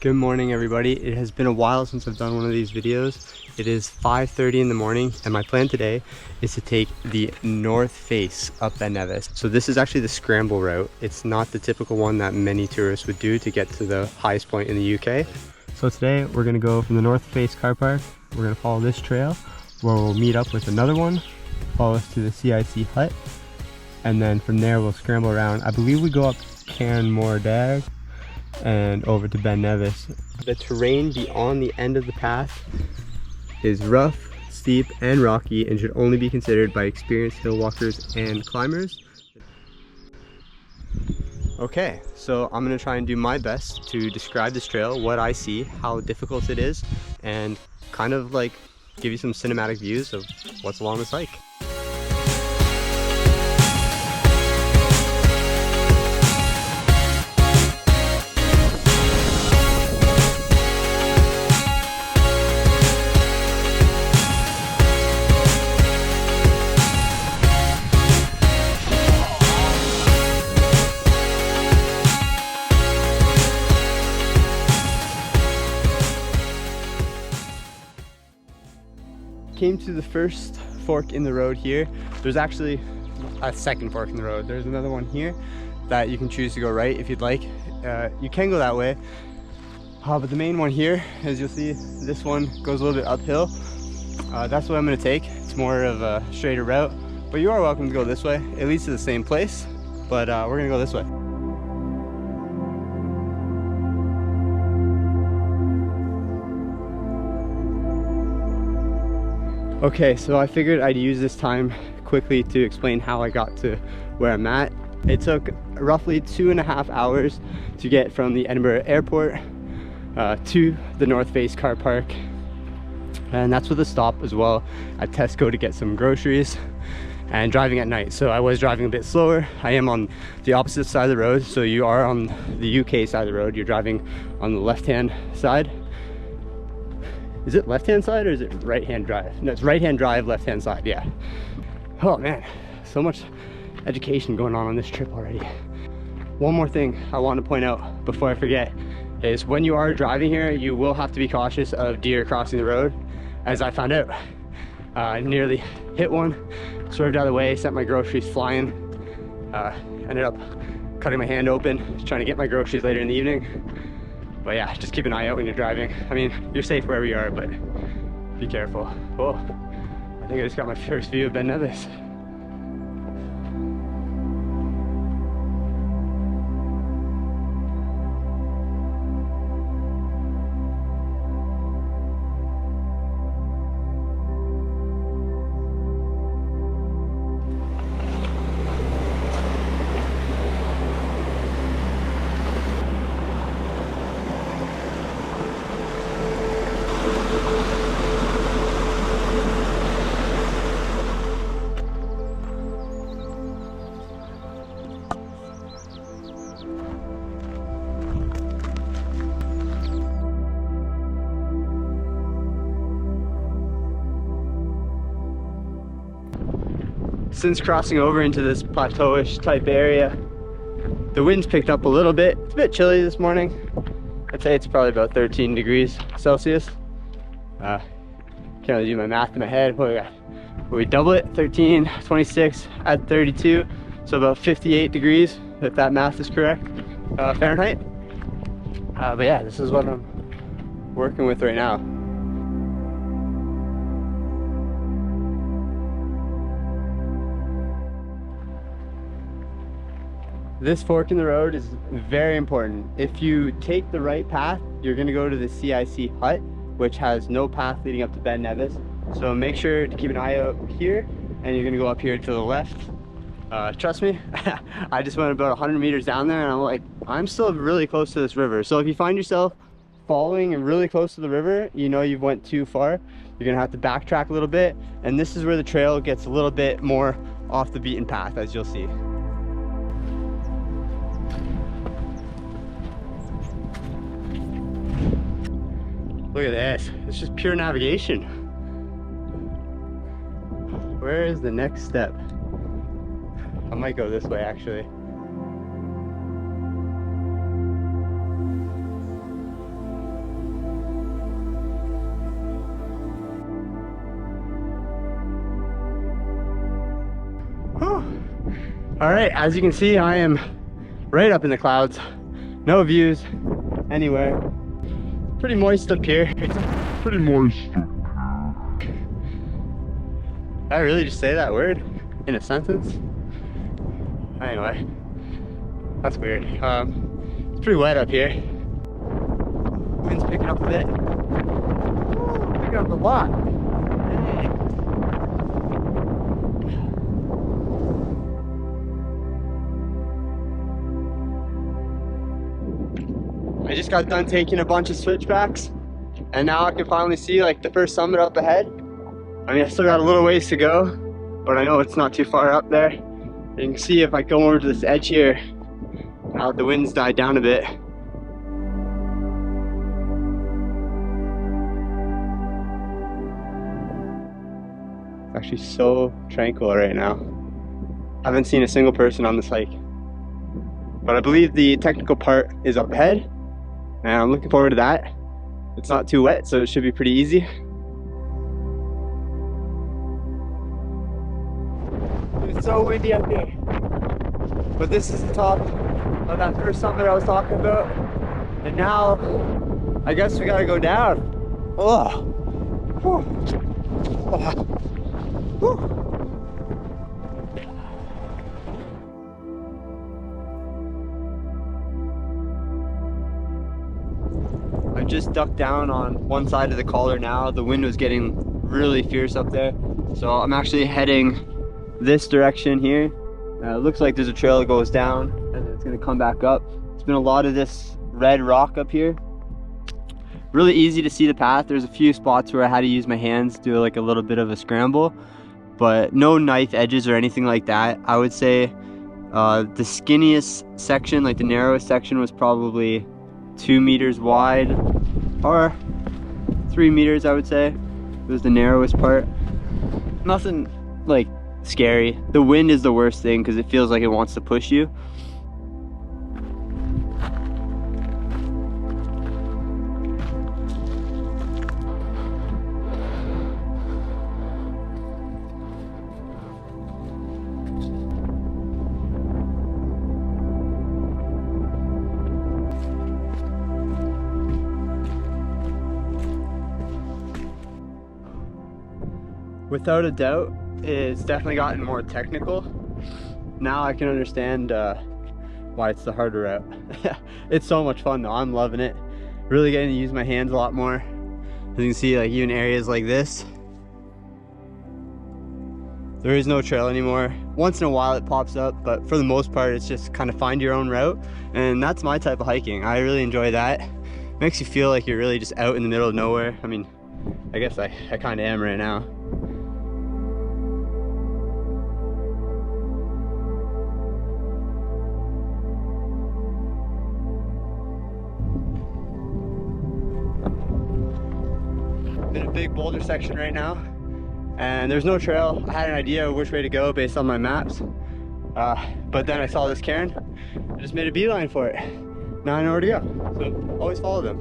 Good morning everybody. It has been a while since I've done one of these videos. It is 5:30 in the morning and my plan today is to take the north face up Ben Nevis. So this is actually the scramble route. It's not the typical one that many tourists would do to get to the highest point in the UK. So today we're going to go from the north face car park. We're going to follow this trail where we'll meet up with another one, follow us to the CIC Hut, and then from there we'll scramble around. I believe we go up Canmore and over to Ben Nevis. The terrain beyond the end of the path is rough, steep, and rocky and should only be considered by experienced hill walkers and climbers. Okay, so I'm gonna try and do my best to describe this trail, what I see, how difficult it is, and kind of like give you some cinematic views of what's along this hike. Came to the first fork in the road here. There's actually a second fork in the road. There's another one here that you can choose to go right if you'd like. You can go that way, but the main one here, as you'll see, this one goes a little bit uphill. That's what I'm going to take. It's more of a straighter route, but you are welcome to go this way. It leads to the same place, but we're going to go this way. Okay, so I figured I'd use this time quickly to explain how I got to where I'm at. It took roughly 2.5 hours to get from the Edinburgh airport to the North Face car park. And that's with a stop as well at Tesco to get some groceries and driving at night. So I was driving a bit slower. I am on the opposite side of the road. So you are on the UK side of the road. You're driving on the left-hand side. Is it left-hand side or is it right-hand drive? No, it's right-hand drive, left-hand side, yeah. Oh man, so much education going on this trip already. One more thing I want to point out before I forget is when you are driving here, you will have to be cautious of deer crossing the road, as I found out. I nearly hit one, swerved out of the way, sent my groceries flying, ended up cutting my hand open, trying to get my groceries later in the evening. But yeah, just keep an eye out when you're driving. I mean, you're safe wherever you are, but be careful. Oh, I think I just got my first view of Ben Nevis. Since crossing over into this plateauish type area, the wind's picked up a little bit. It's a bit chilly this morning. I'd say it's probably about 13 degrees Celsius. Can't really do my math in my head. What we double it, 13, 26, add 32, so about 58 degrees, if that math is correct, Fahrenheit. But yeah, this is what I'm working with right now. This fork in the road is very important. If you take the right path, you're going to go to the CIC Hut, which has no path leading up to Ben Nevis. So make sure to keep an eye out here, and you're going to go up here to the left. Trust me, I just went about 100 meters down there and I'm like, I'm still really close to this river. So if you find yourself following and really close to the river, you know you've went too far. You're going to have to backtrack a little bit, and this is where the trail gets a little bit more off the beaten path, as you'll see. Look at this, it's just pure navigation. Where is the next step? I might go this way actually. All right, as you can see, I am right up in the clouds. No views anywhere. Pretty moist up here. It's pretty moist. Did I really just say that word in a sentence? Anyway, that's weird. It's pretty wet up here. Wind's picking up a bit. Picking up a lot. I just got done taking a bunch of switchbacks, and now I can finally see like the first summit up ahead. I mean, I still got a little ways to go, but I know it's not too far up there. And you can see if I go over to this edge here, now the wind's died down a bit. It's actually so tranquil right now. I haven't seen a single person on this hike. But I believe the technical part is up ahead, and I'm looking forward to that. It's not too wet, so it should be pretty easy. It's so windy up here. But this is the top of that first summit I was talking about. And now, I guess we gotta go down. Oh. Whew. Oh. Whew. I just ducked down on one side of the collar now. The wind was getting really fierce up there. So I'm actually heading this direction here. It looks like there's a trail that goes down and it's gonna come back up. There's been a lot of this red rock up here. Really easy to see the path. There's a few spots where I had to use my hands, do like a little bit of a scramble, but no knife edges or anything like that. I would say the skinniest section, like the narrowest section, was probably 2 meters wide, or 3 meters, I would say. It was the narrowest part. Nothing like scary. The wind is the worst thing because it feels like it wants to push you. Without a doubt, it's definitely gotten more technical. Now I can understand why it's the harder route. It's so much fun though, I'm loving it. Really getting to use my hands a lot more. As you can see, like even areas like this, there is no trail anymore. Once in a while it pops up, but for the most part it's just kind of find your own route, and that's my type of hiking. I really enjoy that. Makes you feel like you're really just out in the middle of nowhere. I mean, I guess I kind of am right now. In a big boulder section right now, and there's no trail. I had an idea of which way to go based on my maps, but then I saw this cairn. I just made a beeline for it. Now I know where to go, so always follow them.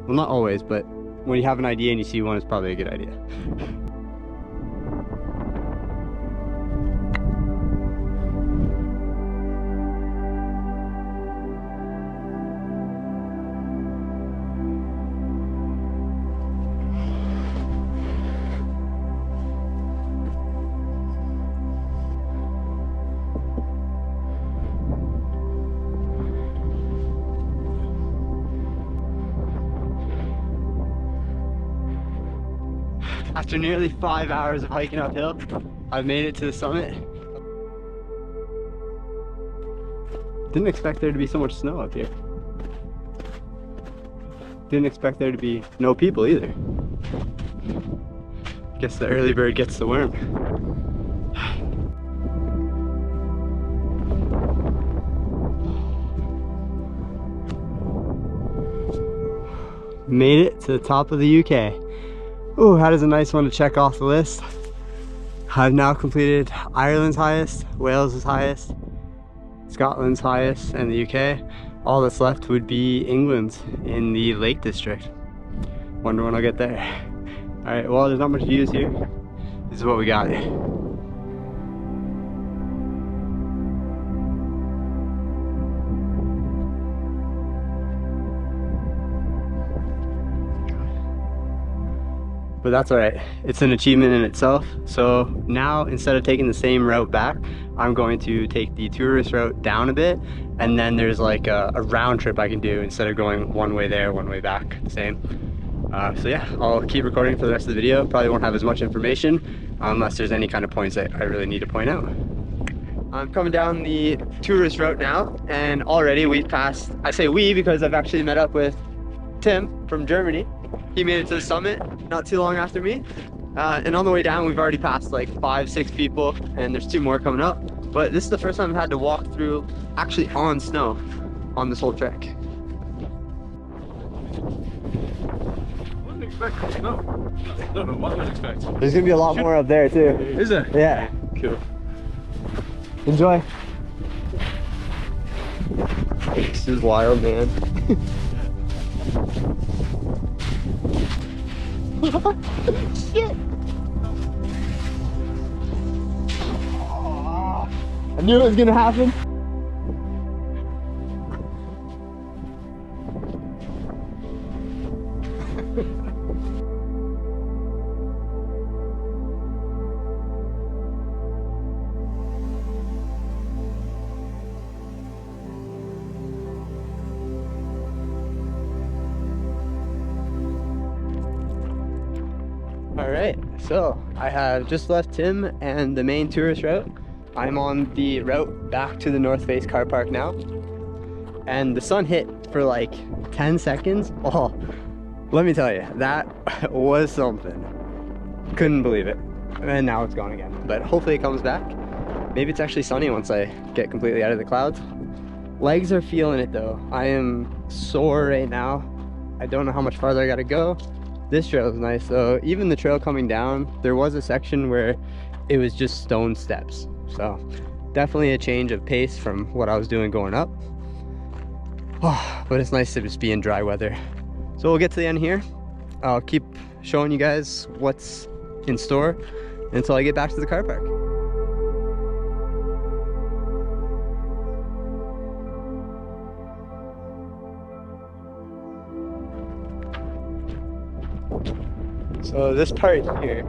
Well, not always, but when you have an idea and you see one, it's probably a good idea. After nearly 5 hours of hiking uphill, I've made it to the summit. Didn't expect there to be so much snow up here. Didn't expect there to be no people either. Guess the early bird gets the worm. Made it to the top of the UK. Ooh, that is a nice one to check off the list. I've now completed Ireland's highest, Wales' highest, Scotland's highest, and the UK. All that's left would be England's in the Lake District. Wonder when I'll get there. Alright, well, there's not much views here. This is what we got. but that's all right. It's an achievement in itself. So now, instead of taking the same route back, I'm going to take the tourist route down a bit, and then there's like a round trip I can do instead of going one way there, one way back, the same. So yeah, I'll keep recording for the rest of the video. Probably won't have as much information unless there's any kind of points that I really need to point out. I'm coming down the tourist route now, and already we've passed, I say we because I've actually met up with Tim from Germany. He made it to the summit not too long after me. And on the way down, we've already passed like 5-6 people, and there's 2 more coming up. But this is the first time I've had to walk through actually on snow on this whole trek. Wasn't expecting snow. No, what was expecting? There's gonna be a lot more up there too. Is there? Yeah. Cool. Enjoy. This is wild, man. Shit! I knew it was gonna happen. Alright, so I have just left Tim and the main tourist route. I'm on the route back to the North Face car park now. And the sun hit for like 10 seconds. Oh, let me tell you, that was something. Couldn't believe it. And now it's gone again. But hopefully it comes back. Maybe it's actually sunny once I get completely out of the clouds. Legs are feeling it though. I am sore right now. I don't know how much farther I gotta go. This trail is nice though. Even the trail coming down, there was a section where it was just stone steps. So definitely a change of pace from what I was doing going up. Oh, but it's nice to just be in dry weather. So we'll get to the end here. I'll keep showing you guys what's in store until I get back to the car park. So this part here,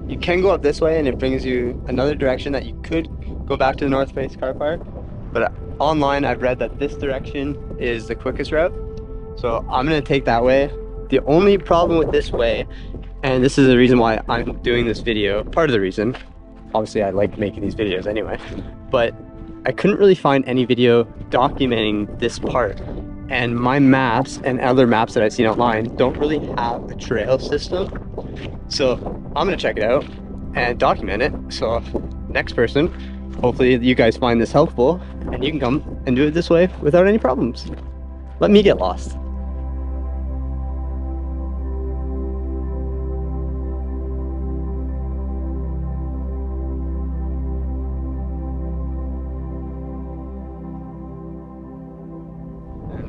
you can go up this way and it brings you another direction that you could go back to the North Face car park. But online I've read that this direction is the quickest route. So I'm gonna take that way. The only problem with this way, and this is the reason why I'm doing this video, part of the reason, obviously I like making these videos anyway, but I couldn't really find any video documenting this part. And my maps and other maps that I've seen online don't really have a trail system. So I'm gonna check it out and document it. So next person, hopefully you guys find this helpful and you can come and do it this way without any problems. Let me get lost.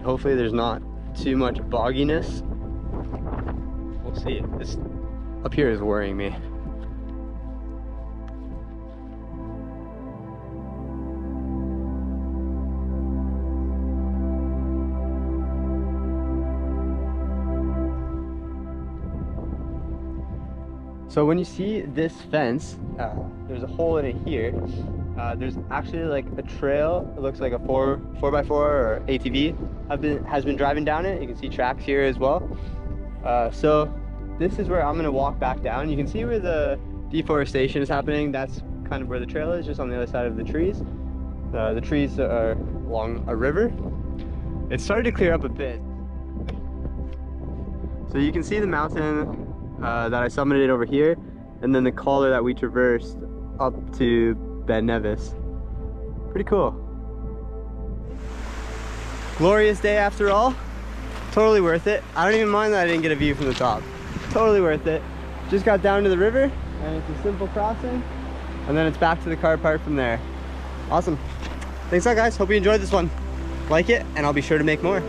Hopefully there's not too much bogginess. We'll see. This up here is worrying me. So when you see this fence, there's a hole in it here. There's actually like a trail. It looks like a 4x4 or ATV has been driving down it. You can see tracks here as well. So this is where I'm gonna walk back down. You can see where the deforestation is happening. That's kind of where the trail is, just on the other side of the trees. The trees are along a river. It started to clear up a bit. So you can see the mountain that I summited over here, and then the collar that we traversed up to Ben Nevis. Pretty cool. Glorious day after all. Totally worth it. I don't even mind that I didn't get a view from the top. Totally worth it. Just got down to the river and it's a simple crossing, and then it's back to the car park from there. Awesome. Thanks a lot guys, hope you enjoyed this one. Like it and I'll be sure to make more.